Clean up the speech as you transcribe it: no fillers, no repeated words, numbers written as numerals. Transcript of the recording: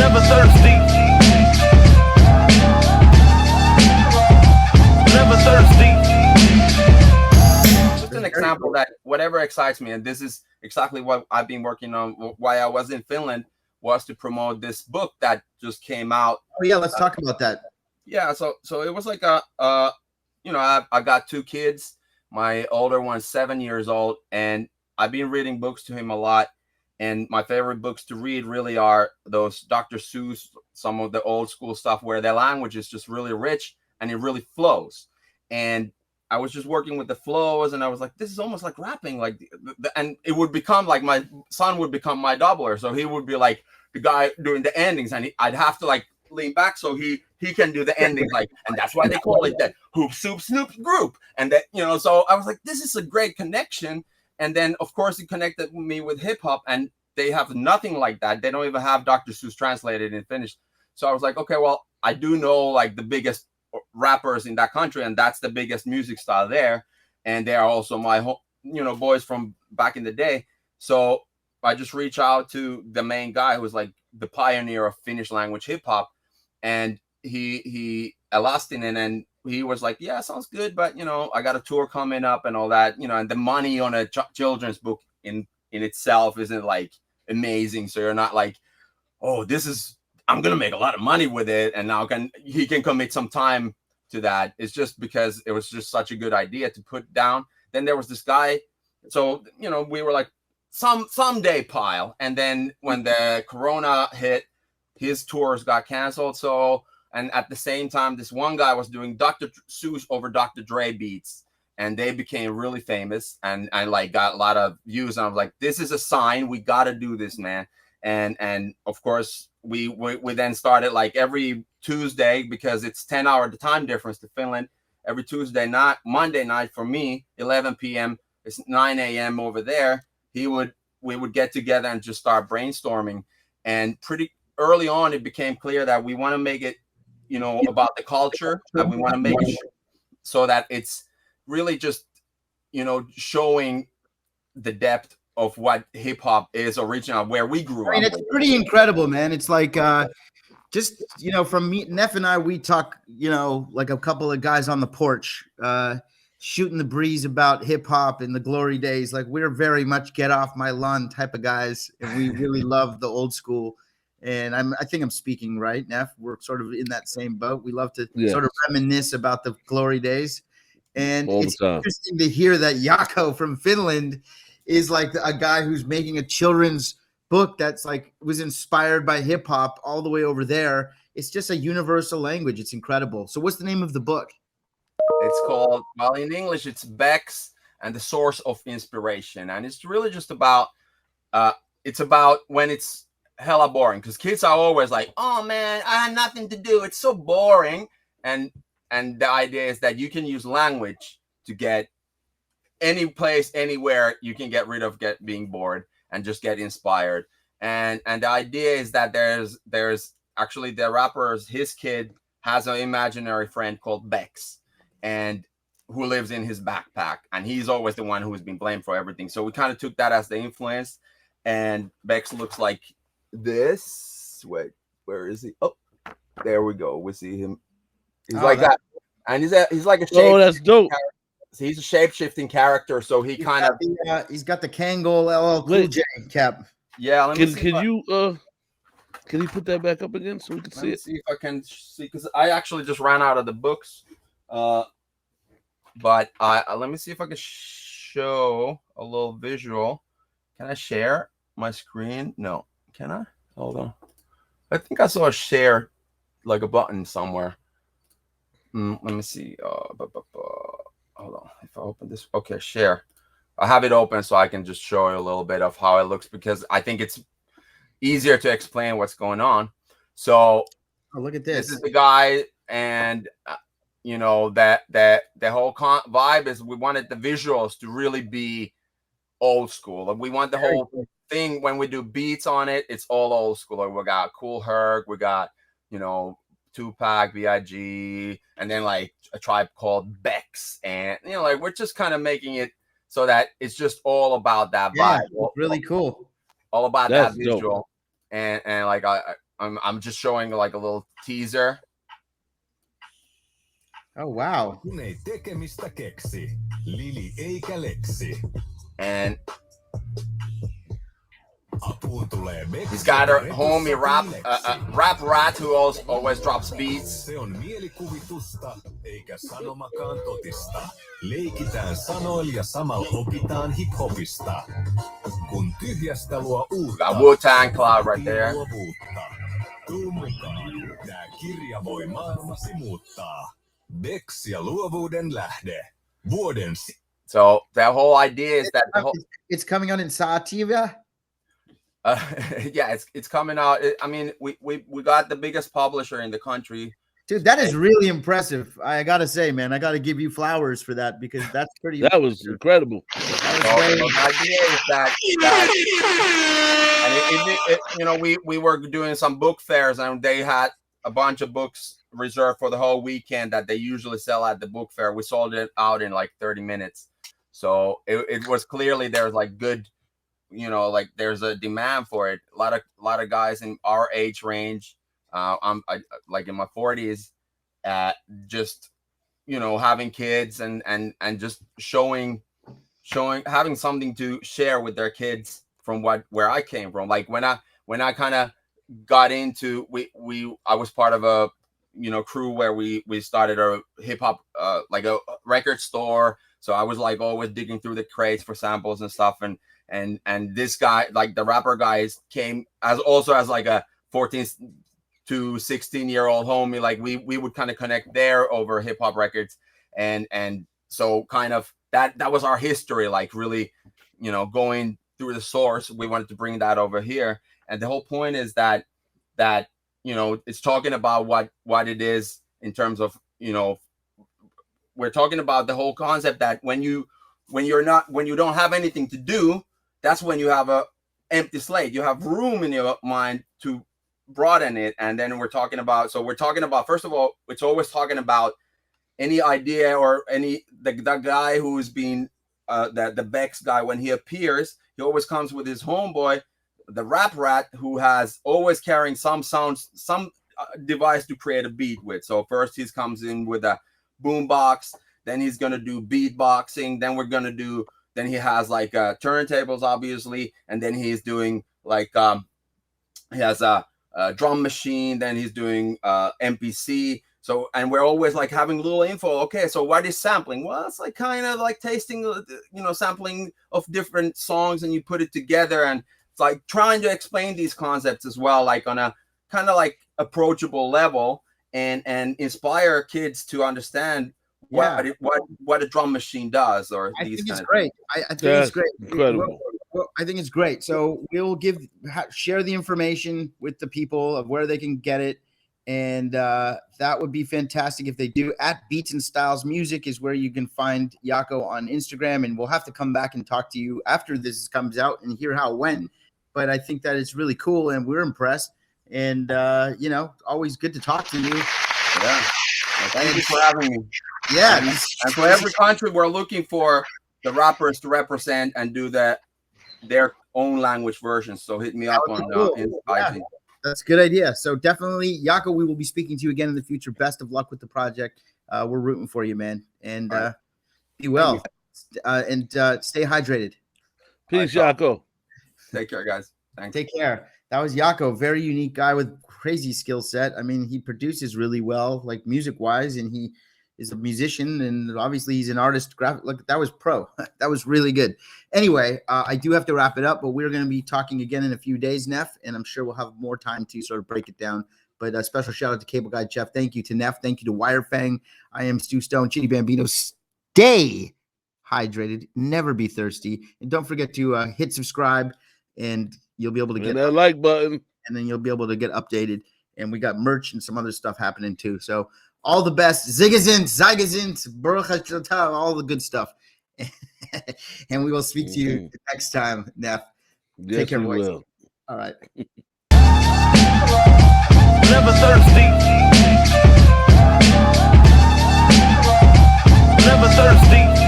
Never thirsty. Never thirsty. Just an example that whatever excites me, and this is exactly what I've been working on. Why I was in Finland was to promote this book that just came out. Oh yeah, let's talk about that. Yeah, so it was like you know, I got 2 kids. My older one's 7 years old, and I've been reading books to him a lot. And my favorite books to read really are those Dr. Seuss, some of the old school stuff where the language is just really rich and it really flows. And I was just working with the flows, and I was like, this is almost like rapping, like, and it would become like my son would become my doubler, so he would be like the guy doing the endings, and I'd have to like lean back so he can do the ending, like, and that's why they call it that Hoop Soup Snoop group, and that, you know. So I was like, this is a great connection. And then of course it connected me with hip hop, and they have nothing like that. They don't even have Dr. Seuss translated in Finnish. So I was like, okay, well, I do know like the biggest rappers in that country, and that's the biggest music style there, and they are also my you know, boys from back in the day. So I just reach out to the main guy who's like the pioneer of Finnish language hip hop, and he Elastinen, and he was like, yeah, sounds good, but you know, I got a tour coming up and all that, you know, and the money on a children's book in itself isn't like amazing, so you're not like, oh, this is, I'm gonna make a lot of money with it, and now he can commit some time to that. It's just because it was just such a good idea to put down. Then there was this guy, so you know, we were like someday pile, and then when the corona hit, his tours got canceled. So, and at the same time, this one guy was doing Dr. Seuss over Dr. Dre beats, and they became really famous, and I like got a lot of views, and I was like, this is a sign, we got to do this, man. And of course we then started like every Tuesday, because it's 10-hour time difference to Finland. Every Tuesday night, Monday night for me, 11 p.m. It's 9 a.m. over there. We would get together and just start brainstorming. And pretty early on, it became clear that we want to make it, you know, about the culture, and we want to make it so that it's really just, you know, showing the depth of what hip hop is original, where we grew up. I mean, it's pretty incredible, man. It's like, just, you know, from me, Neff and I, we talk, you know, like a couple of guys on the porch, shooting the breeze about hip hop in the glory days. Like, we're very much get off my lawn type of guys, and we really love the old school. And I think I'm speaking right, Neff. We're sort of in that same boat. We love to sort of reminisce about the glory days. And it's interesting to hear that Jaakko from Finland is like a guy who's making a children's book that's like was inspired by hip hop all the way over there. It's just a universal language. It's incredible. So what's the name of the book? It's called, well, in English, it's BEX and the Source of Inspiration. And it's really just about, it's about when it's hella boring, because kids are always like, oh man, I had nothing to do, it's so boring. And the idea is that you can use language to get any place, anywhere, you can get rid of being bored and just get inspired. And the idea is that there's actually the rapper's, his kid has an imaginary friend called BEX, and who lives in his backpack, and he's always the one who's been blamed for everything. So we kind of took that as the influence. And BEX looks like this. Wait, where is he? Oh, there we go. We see him. He's like that, and he's like a shape. Oh, that's dope. Character. He's a shape-shifting character, so he's got the Kangol LL Cool J cap. Yeah, can you put that back up again so we can see it? See if I can see, because I actually just ran out of the books. But let me see if I can show a little visual. Can I share my screen? No, can I? Hold on. I think I saw a share, like a button somewhere. Let me see. Hold on. If I open this, okay, share. I have it open so I can just show you a little bit of how it looks, because I think it's easier to explain what's going on. So, look at this. This is the guy, and you know that the whole vibe is we wanted the visuals to really be old school. And we want the whole thing, when we do beats on it, it's all old school. Like, we got Cool Herc, we got, you know, Tupac, B.I.G., and then like a tribe called BEX, and you know, like, we're just kind of making it so that it's just all about that vibe. Really cool. All about that visual. And like I'm just showing like a little teaser. Oh wow. Kun ei tekemistä keksi, Lili eikä leksi. And Apuun tulee BEX. he's got her homie rap rat who always drops beats. Se on mielikuvitusta, eikä sanomakaan totista. Leikitään sanoilla ja samalla opitaan hip-hopista. Kun tyhjästä luo uutta, Got Wu-Tang Cloud right there. luovuutta. Tuu mukaan, tää kirja voi maailmasi muuttaa. BEX ja luovuuden lähde. Vuoden So the whole idea is that the whole It's coming out in Sativa. yeah, it's coming out. I mean, we got the biggest publisher in the country. Dude, that is really impressive. I gotta say, man, I gotta give you flowers for that because that's pretty. That was incredible. So the idea is that and we were doing some book fairs and they had a bunch of books reserved for the whole weekend that they usually sell at the book fair. We sold it out in like 30 minutes. So it was clearly there's like good, like there's a demand for it. A lot of guys in our age range, I'm like in my 40s, just having kids and just showing having something to share with their kids from where I came from. Like when I kind of got into I was part of a crew where we started a hip hop like a record store. So I was like always digging through the crates for samples and stuff, and this guy, like the rapper guys, came as like a 14 to 16-year-old homie. Like we would kind of connect there over hip hop records, and so kind of that was our history. Like really, going through the source, we wanted to bring that over here. And the whole point is that it's talking about what it is in terms of we're talking about the whole concept that when you don't have anything to do, that's when you have a empty slate. You have room in your mind to broaden it. And then we're talking about first of all, it's always talking about any idea or the guy who's been the BEX guy. When he appears, he always comes with his homeboy, the rap rat, who has always carrying some sounds, some device to create a beat with. So first he comes in with a boombox, then he's gonna do beatboxing, then he has like turntables, obviously, and then he's doing like he has a drum machine, then he's doing MPC. So, and we're always like having little info. Okay, so what is sampling? Well, it's like kind of like tasting, sampling of different songs, and you put it together, and it's like trying to explain these concepts as well, like on a kind of like approachable level, and inspire kids to understand what a drum machine does. Or I think it's great. I think it's great. Incredible. Well, I think it's great. So we'll share the information with the people of where they can get it. And that would be fantastic if they do. At Beats and Styles Music is where you can find Jaakko on Instagram. And we'll have to come back and talk to you after this comes out and hear how it went. But I think that it's really cool and we're impressed. And, always good to talk to you. Yeah. Well, thank you for having me. Yeah. And for every country, we're looking for the rappers to represent and do their own language versions. So hit me up on IG. That's a good idea. So definitely, Jaakko, we will be speaking to you again in the future. Best of luck with the project. We're rooting for you, man. And be well. And stay hydrated. Peace, Jaakko. Take care, guys. Thanks. Take care. That was Jaakko, very unique guy with crazy skill set. I mean, he produces really well, like music-wise, and he is a musician, and obviously he's an artist. Look, that was pro. That was really good. Anyway, I do have to wrap it up, but we're going to be talking again in a few days, Neff, and I'm sure we'll have more time to sort of break it down. But a special shout out to Cable Guide Jeff. Thank you to Neff. Thank you to WireFang. I am Stu Stone, Chitty Bambino. Stay hydrated. Never be thirsty. And don't forget to hit subscribe, and you'll be able to get that like button. And then you'll be able to get updated. And we got merch and some other stuff happening too. So all the best. Zigazint, Zygazint, Baruch HaShatah, all the good stuff. And we will speak to you next time, Neff. Yes, Take care, we boys. will. All right. Never thirsty. Never thirsty.